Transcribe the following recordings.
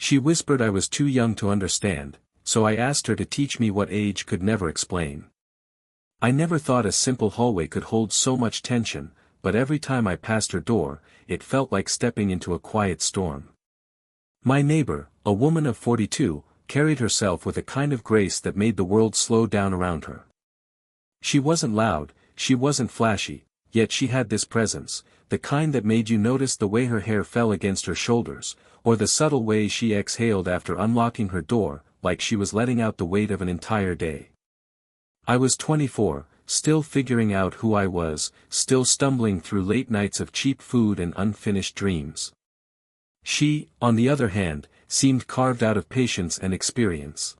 She whispered I was too young to understand, so I asked her to teach me what age could never explain. I never thought a simple hallway could hold so much tension, but every time I passed her door, it felt like stepping into a quiet storm. My neighbor, a woman of 42, carried herself with a kind of grace that made the world slow down around her. She wasn't loud, she wasn't flashy, yet she had this presence, the kind that made you notice the way her hair fell against her shoulders, or the subtle way she exhaled after unlocking her door, like she was letting out the weight of an entire day. I was 24, still figuring out who I was, still stumbling through late nights of cheap food and unfinished dreams. She, on the other hand, seemed carved out of patience and experience.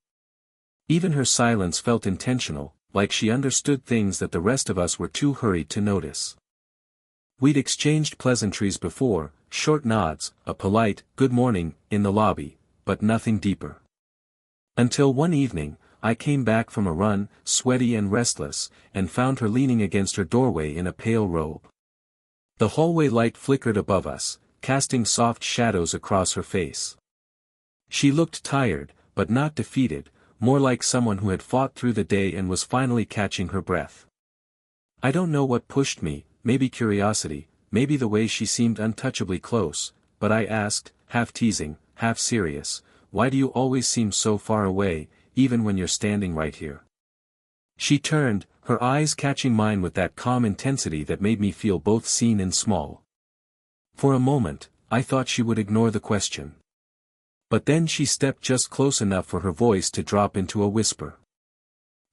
Even her silence felt intentional, like she understood things that the rest of us were too hurried to notice. We'd exchanged pleasantries before, short nods, a polite, good morning, in the lobby, but nothing deeper. Until one evening, I came back from a run, sweaty and restless, and found her leaning against her doorway in a pale robe. The hallway light flickered above us, casting soft shadows across her face. She looked tired, but not defeated, more like someone who had fought through the day and was finally catching her breath. I don't know what pushed me, maybe curiosity, maybe the way she seemed untouchably close, but I asked, half teasing, half serious, why do you always seem so far away, even when you're standing right here? She turned, her eyes catching mine with that calm intensity that made me feel both seen and small. For a moment, I thought she would ignore the question. But then she stepped just close enough for her voice to drop into a whisper.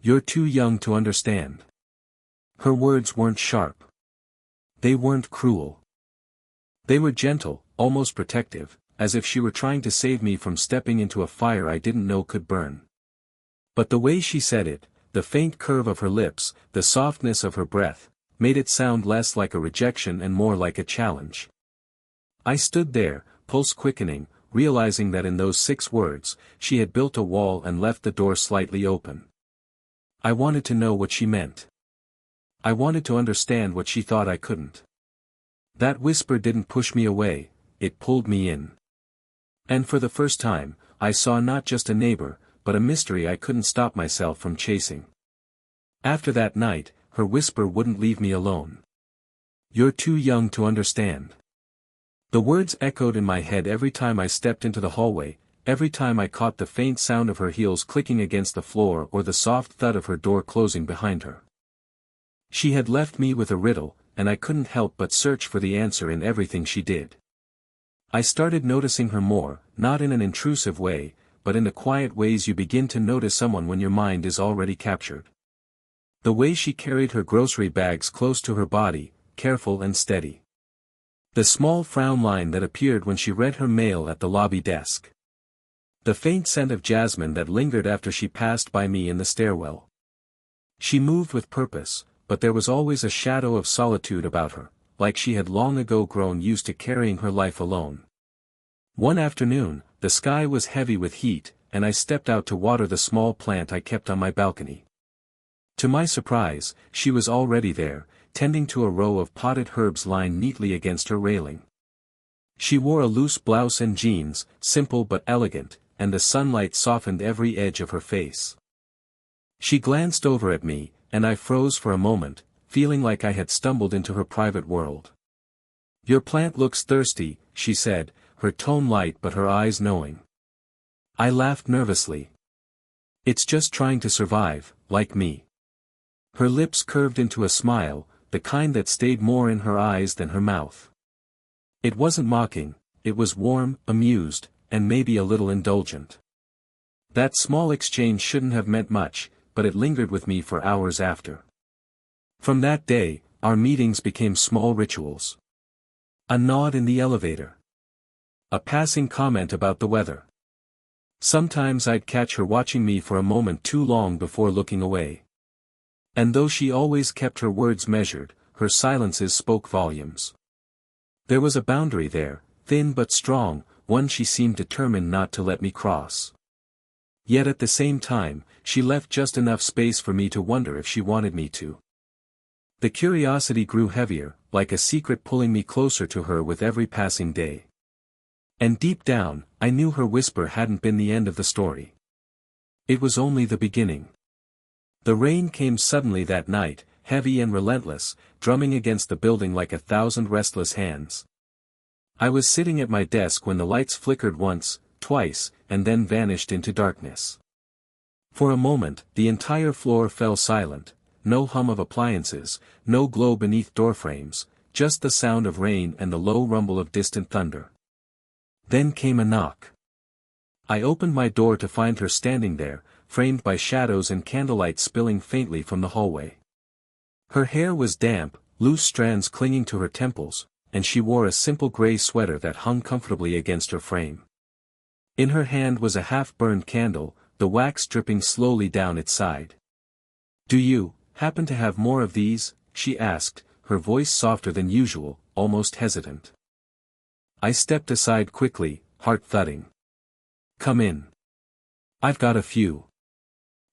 You're too young to understand. Her words weren't sharp. They weren't cruel. They were gentle, almost protective, as if she were trying to save me from stepping into a fire I didn't know could burn. But the way she said it, the faint curve of her lips, the softness of her breath, made it sound less like a rejection and more like a challenge. I stood there, pulse quickening, realizing that in those 6 words, she had built a wall and left the door slightly open. I wanted to know what she meant. I wanted to understand what she thought I couldn't. That whisper didn't push me away, it pulled me in. And for the first time, I saw not just a neighbor, but a mystery I couldn't stop myself from chasing. After that night, her whisper wouldn't leave me alone. You're too young to understand. The words echoed in my head every time I stepped into the hallway, every time I caught the faint sound of her heels clicking against the floor or the soft thud of her door closing behind her. She had left me with a riddle, and I couldn't help but search for the answer in everything she did. I started noticing her more, not in an intrusive way, but in the quiet ways you begin to notice someone when your mind is already captured. The way she carried her grocery bags close to her body, careful and steady. The small frown line that appeared when she read her mail at the lobby desk. The faint scent of jasmine that lingered after she passed by me in the stairwell. She moved with purpose, but there was always a shadow of solitude about her, like she had long ago grown used to carrying her life alone. One afternoon, the sky was heavy with heat, and I stepped out to water the small plant I kept on my balcony. To my surprise, she was already there, tending to a row of potted herbs lined neatly against her railing. She wore a loose blouse and jeans, simple but elegant, and the sunlight softened every edge of her face. She glanced over at me, and I froze for a moment, feeling like I had stumbled into her private world. Your plant looks thirsty, she said, her tone light but her eyes knowing. I laughed nervously. It's just trying to survive, like me. Her lips curved into a smile, the kind that stayed more in her eyes than her mouth. It wasn't mocking, it was warm, amused, and maybe a little indulgent. That small exchange shouldn't have meant much, but it lingered with me for hours after. From that day, our meetings became small rituals. A nod in the elevator. A passing comment about the weather. Sometimes I'd catch her watching me for a moment too long before looking away. And though she always kept her words measured, her silences spoke volumes. There was a boundary there, thin but strong, one she seemed determined not to let me cross. Yet at the same time, she left just enough space for me to wonder if she wanted me to. The curiosity grew heavier, like a secret pulling me closer to her with every passing day. And deep down, I knew her whisper hadn't been the end of the story. It was only the beginning. The rain came suddenly that night, heavy and relentless, drumming against the building like 1,000 restless hands. I was sitting at my desk when the lights flickered once, twice, and then vanished into darkness. For a moment, the entire floor fell silent, no hum of appliances, no glow beneath doorframes, just the sound of rain and the low rumble of distant thunder. Then came a knock. I opened my door to find her standing there, framed by shadows and candlelight spilling faintly from the hallway. Her hair was damp, loose strands clinging to her temples, and she wore a simple gray sweater that hung comfortably against her frame. In her hand was a half-burned candle, the wax dripping slowly down its side. "Do you happen to have more of these?" she asked, her voice softer than usual, almost hesitant. I stepped aside quickly, heart thudding. "Come in. I've got a few."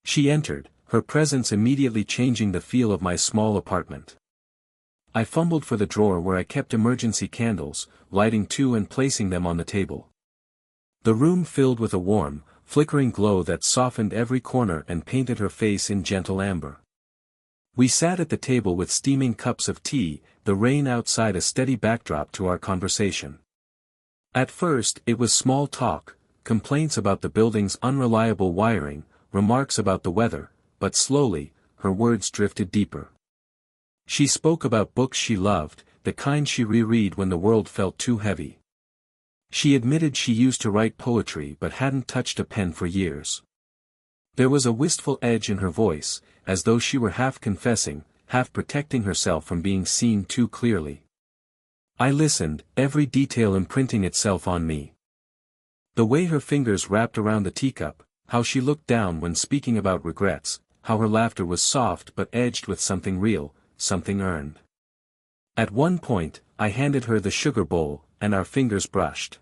She entered, her presence immediately changing the feel of my small apartment. I fumbled for the drawer where I kept emergency candles, lighting two and placing them on the table. The room filled with a warm, flickering glow that softened every corner and painted her face in gentle amber. We sat at the table with steaming cups of tea, the rain outside a steady backdrop to our conversation. At first, it was small talk, complaints about the building's unreliable wiring, remarks about the weather, but slowly, her words drifted deeper. She spoke about books she loved, the kind she reread when the world felt too heavy. She admitted she used to write poetry but hadn't touched a pen for years. There was a wistful edge in her voice, as though she were half confessing, half protecting herself from being seen too clearly. I listened, every detail imprinting itself on me. The way her fingers wrapped around the teacup, how she looked down when speaking about regrets, how her laughter was soft but edged with something real, something earned. At one point, I handed her the sugar bowl, and our fingers brushed.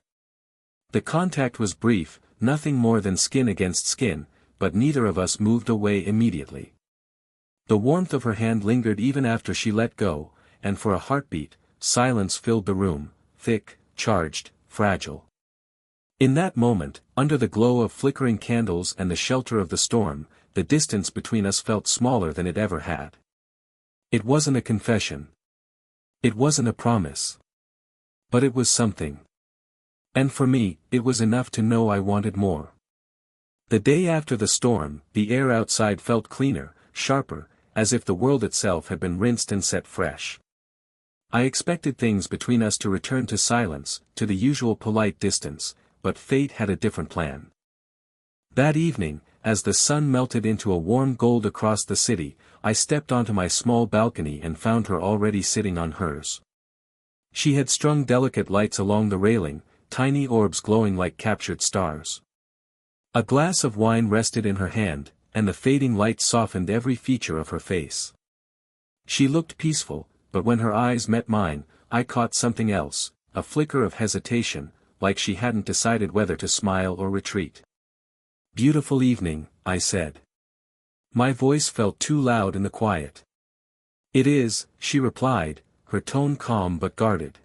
The contact was brief, nothing more than skin against skin, but neither of us moved away immediately. The warmth of her hand lingered even after she let go, and for a heartbeat, silence filled the room, thick, charged, fragile. In that moment, under the glow of flickering candles and the shelter of the storm, the distance between us felt smaller than it ever had. It wasn't a confession. It wasn't a promise. But it was something. And for me, it was enough to know I wanted more. The day after the storm, the air outside felt cleaner, sharper, as if the world itself had been rinsed and set fresh. I expected things between us to return to silence, to the usual polite distance, but fate had a different plan. That evening, as the sun melted into a warm gold across the city, I stepped onto my small balcony and found her already sitting on hers. She had strung delicate lights along the railing, tiny orbs glowing like captured stars. A glass of wine rested in her hand, and the fading light softened every feature of her face. She looked peaceful, but when her eyes met mine, I caught something else, a flicker of hesitation, like she hadn't decided whether to smile or retreat. "Beautiful evening," I said. My voice felt too loud in the quiet. "It is," she replied, her tone calm but guarded.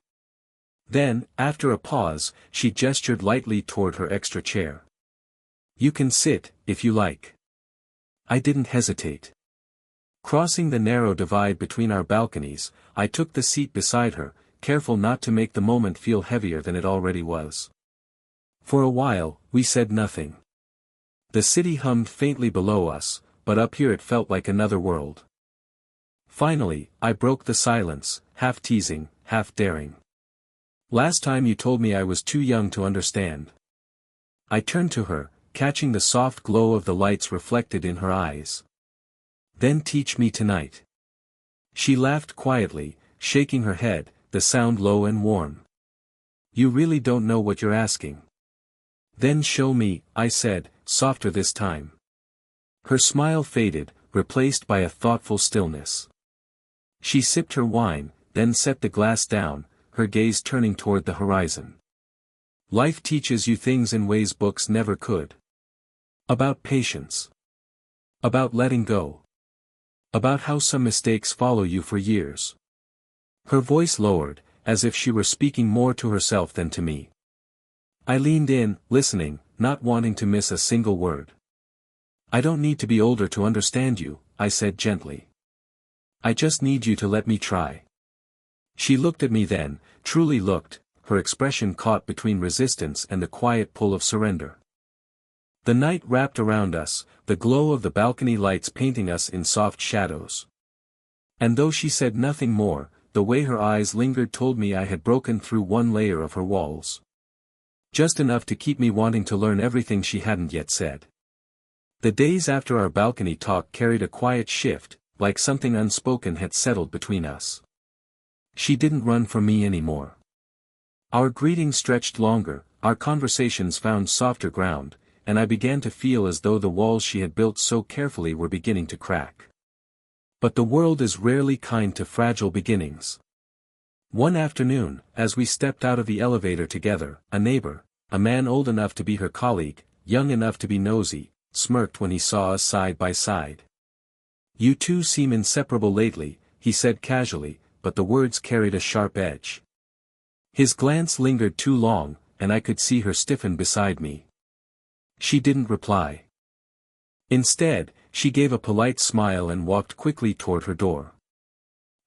Then, after a pause, she gestured lightly toward her extra chair. "You can sit, if you like." I didn't hesitate. Crossing the narrow divide between our balconies, I took the seat beside her, careful not to make the moment feel heavier than it already was. For a while, we said nothing. The city hummed faintly below us, but up here it felt like another world. Finally, I broke the silence, half teasing, half daring. "Last time you told me I was too young to understand." I turned to her, catching the soft glow of the lights reflected in her eyes. "Then teach me tonight." She laughed quietly, shaking her head, the sound low and warm. "You really don't know what you're asking." "Then show me," I said, softer this time. Her smile faded, replaced by a thoughtful stillness. She sipped her wine, then set the glass down, her gaze turning toward the horizon. "Life teaches you things in ways books never could. About patience. About letting go. About how some mistakes follow you for years." Her voice lowered, as if she were speaking more to herself than to me. I leaned in, listening, not wanting to miss a single word. "I don't need to be older to understand you," I said gently. "I just need you to let me try." She looked at me then, truly looked, her expression caught between resistance and the quiet pull of surrender. The night wrapped around us, the glow of the balcony lights painting us in soft shadows. And though she said nothing more, the way her eyes lingered told me I had broken through one layer of her walls. Just enough to keep me wanting to learn everything she hadn't yet said. The days after our balcony talk carried a quiet shift, like something unspoken had settled between us. She didn't run from me anymore. Our greetings stretched longer, our conversations found softer ground, and I began to feel as though the walls she had built so carefully were beginning to crack. But the world is rarely kind to fragile beginnings. One afternoon, as we stepped out of the elevator together, a neighbor, a man old enough to be her colleague, young enough to be nosy, smirked when he saw us side by side. "You two seem inseparable lately," he said casually, but the words carried a sharp edge. His glance lingered too long, and I could see her stiffen beside me. She didn't reply. Instead, she gave a polite smile and walked quickly toward her door.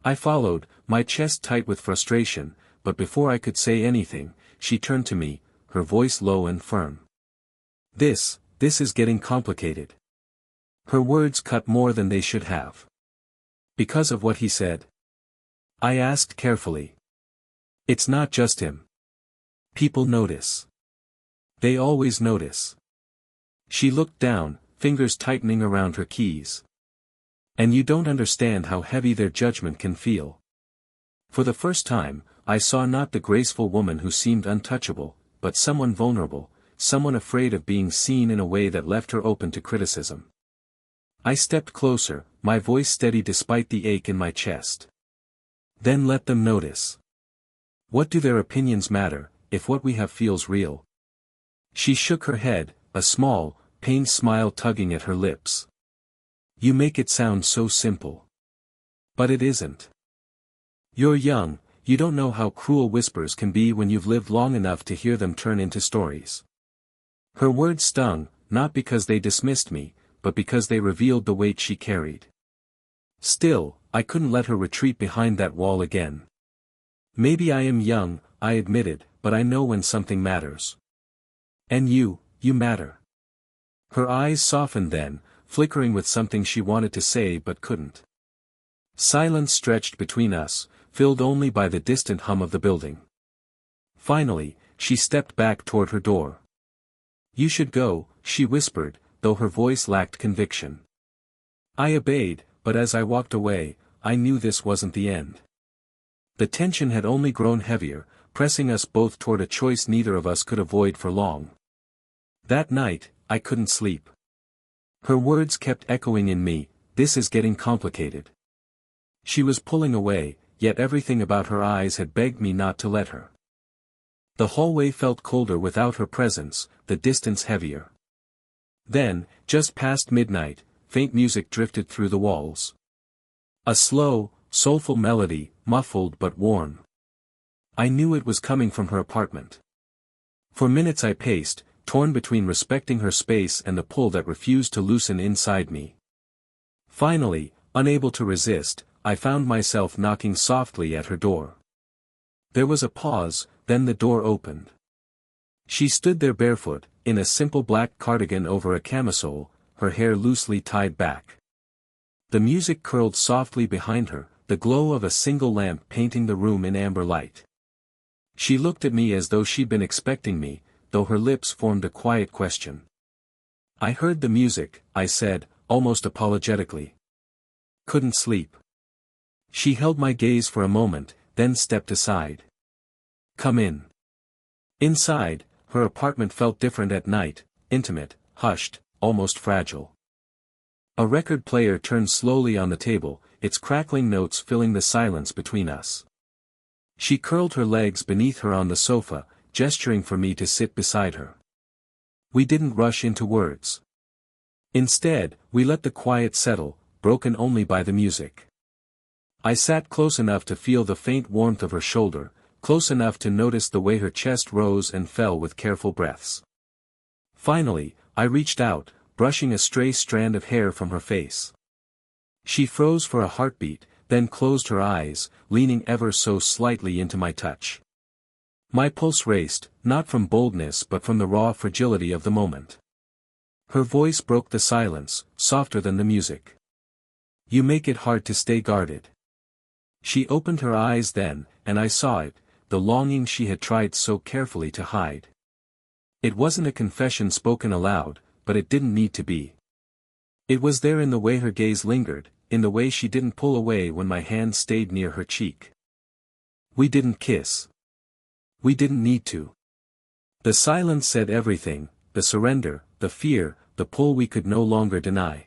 I followed, my chest tight with frustration, but before I could say anything, she turned to me, her voice low and firm. This is getting complicated." Her words cut more than they should have. "Because of what he said?" I asked carefully. "It's not just him. People notice. They always notice." She looked down, fingers tightening around her keys. "And you don't understand how heavy their judgment can feel." For the first time, I saw not the graceful woman who seemed untouchable, but someone vulnerable, someone afraid of being seen in a way that left her open to criticism. I stepped closer, my voice steady despite the ache in my chest. "Then let them notice. What do their opinions matter, if what we have feels real?" She shook her head, a small, pained smile tugging at her lips. "You make it sound so simple. But it isn't. You're young, you don't know how cruel whispers can be when you've lived long enough to hear them turn into stories." Her words stung, not because they dismissed me, but because they revealed the weight she carried. Still, I couldn't let her retreat behind that wall again. "Maybe I am young," I admitted, "but I know when something matters. And you matter." Her eyes softened then, flickering with something she wanted to say but couldn't. Silence stretched between us, filled only by the distant hum of the building. Finally, she stepped back toward her door. "You should go," she whispered, though her voice lacked conviction. I obeyed, but as I walked away, I knew this wasn't the end. The tension had only grown heavier, pressing us both toward a choice neither of us could avoid for long. That night, I couldn't sleep. Her words kept echoing in me, "This is getting complicated." She was pulling away, yet everything about her eyes had begged me not to let her. The hallway felt colder without her presence, the distance heavier. Then, just past midnight, faint music drifted through the walls. A slow, soulful melody, muffled but warm. I knew it was coming from her apartment. For minutes I paced, torn between respecting her space and the pull that refused to loosen inside me. Finally, unable to resist, I found myself knocking softly at her door. There was a pause, then the door opened. She stood there barefoot, in a simple black cardigan over a camisole, her hair loosely tied back. The music curled softly behind her, the glow of a single lamp painting the room in amber light. She looked at me as though she'd been expecting me, though her lips formed a quiet question. "I heard the music," I said, almost apologetically. "Couldn't sleep." She held my gaze for a moment, then stepped aside. "Come in." Inside, her apartment felt different at night, intimate, hushed, almost fragile. A record player turned slowly on the table, its crackling notes filling the silence between us. She curled her legs beneath her on the sofa, gesturing for me to sit beside her. We didn't rush into words. Instead, we let the quiet settle, broken only by the music. I sat close enough to feel the faint warmth of her shoulder, close enough to notice the way her chest rose and fell with careful breaths. Finally, I reached out, brushing a stray strand of hair from her face. She froze for a heartbeat, then closed her eyes, leaning ever so slightly into my touch. My pulse raced, not from boldness but from the raw fragility of the moment. Her voice broke the silence, softer than the music. "You make it hard to stay guarded." She opened her eyes then, and I saw it, the longing she had tried so carefully to hide. It wasn't a confession spoken aloud, but it didn't need to be. It was there in the way her gaze lingered, in the way she didn't pull away when my hand stayed near her cheek. We didn't kiss. We didn't need to. The silence said everything, the surrender, the fear, the pull we could no longer deny.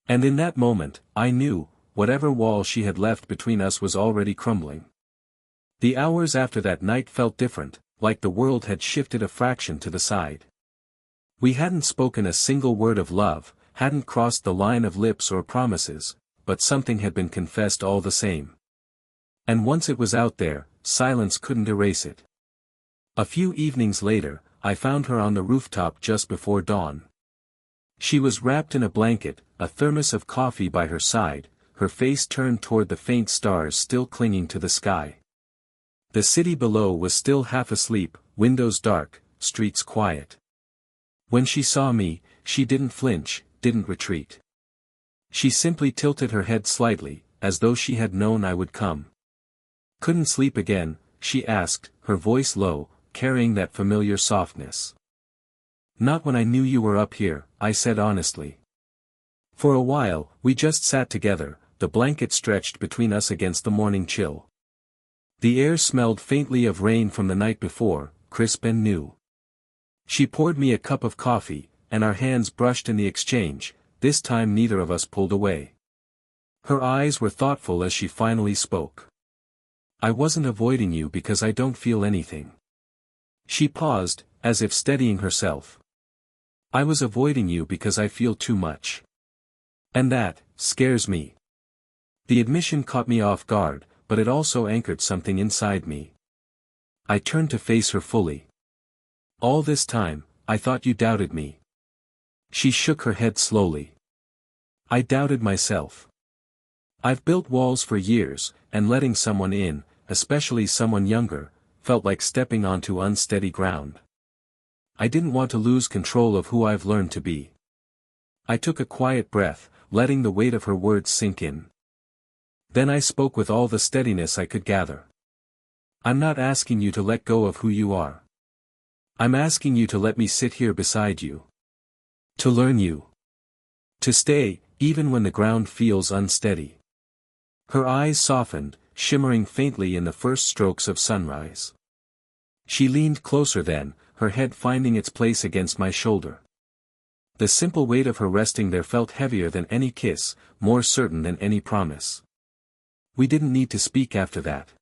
And in that moment, I knew, whatever wall she had left between us was already crumbling. The hours after that night felt different, like the world had shifted a fraction to the side. We hadn't spoken a single word of love, hadn't crossed the line of lips or promises, but something had been confessed all the same. And once it was out there, silence couldn't erase it. A few evenings later, I found her on the rooftop just before dawn. She was wrapped in a blanket, a thermos of coffee by her side, her face turned toward the faint stars still clinging to the sky. The city below was still half asleep, windows dark, streets quiet. When she saw me, she didn't flinch, didn't retreat. She simply tilted her head slightly, as though she had known I would come. "Couldn't sleep again?" she asked, her voice low, carrying that familiar softness. "Not when I knew you were up here," I said honestly. For a while, we just sat together, the blanket stretched between us against the morning chill. The air smelled faintly of rain from the night before, crisp and new. She poured me a cup of coffee, and our hands brushed in the exchange, this time neither of us pulled away. Her eyes were thoughtful as she finally spoke. "I wasn't avoiding you because I don't feel anything." She paused, as if steadying herself. "I was avoiding you because I feel too much. And that scares me." The admission caught me off guard, but it also anchored something inside me. I turned to face her fully. "All this time, I thought you doubted me." She shook her head slowly. "I doubted myself. I've built walls for years, and letting someone in, especially someone younger, felt like stepping onto unsteady ground. I didn't want to lose control of who I've learned to be." I took a quiet breath, letting the weight of her words sink in. Then I spoke with all the steadiness I could gather. "I'm not asking you to let go of who you are. I'm asking you to let me sit here beside you. To learn you. To stay, even when the ground feels unsteady." Her eyes softened, shimmering faintly in the first strokes of sunrise. She leaned closer then, her head finding its place against my shoulder. The simple weight of her resting there felt heavier than any kiss, more certain than any promise. We didn't need to speak after that.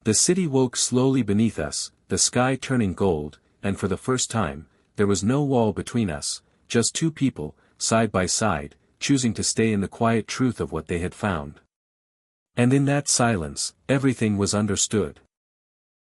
The city woke slowly beneath us, the sky turning gold, and for the first time, there was no wall between us, just two people, side by side, choosing to stay in the quiet truth of what they had found. And in that silence, everything was understood.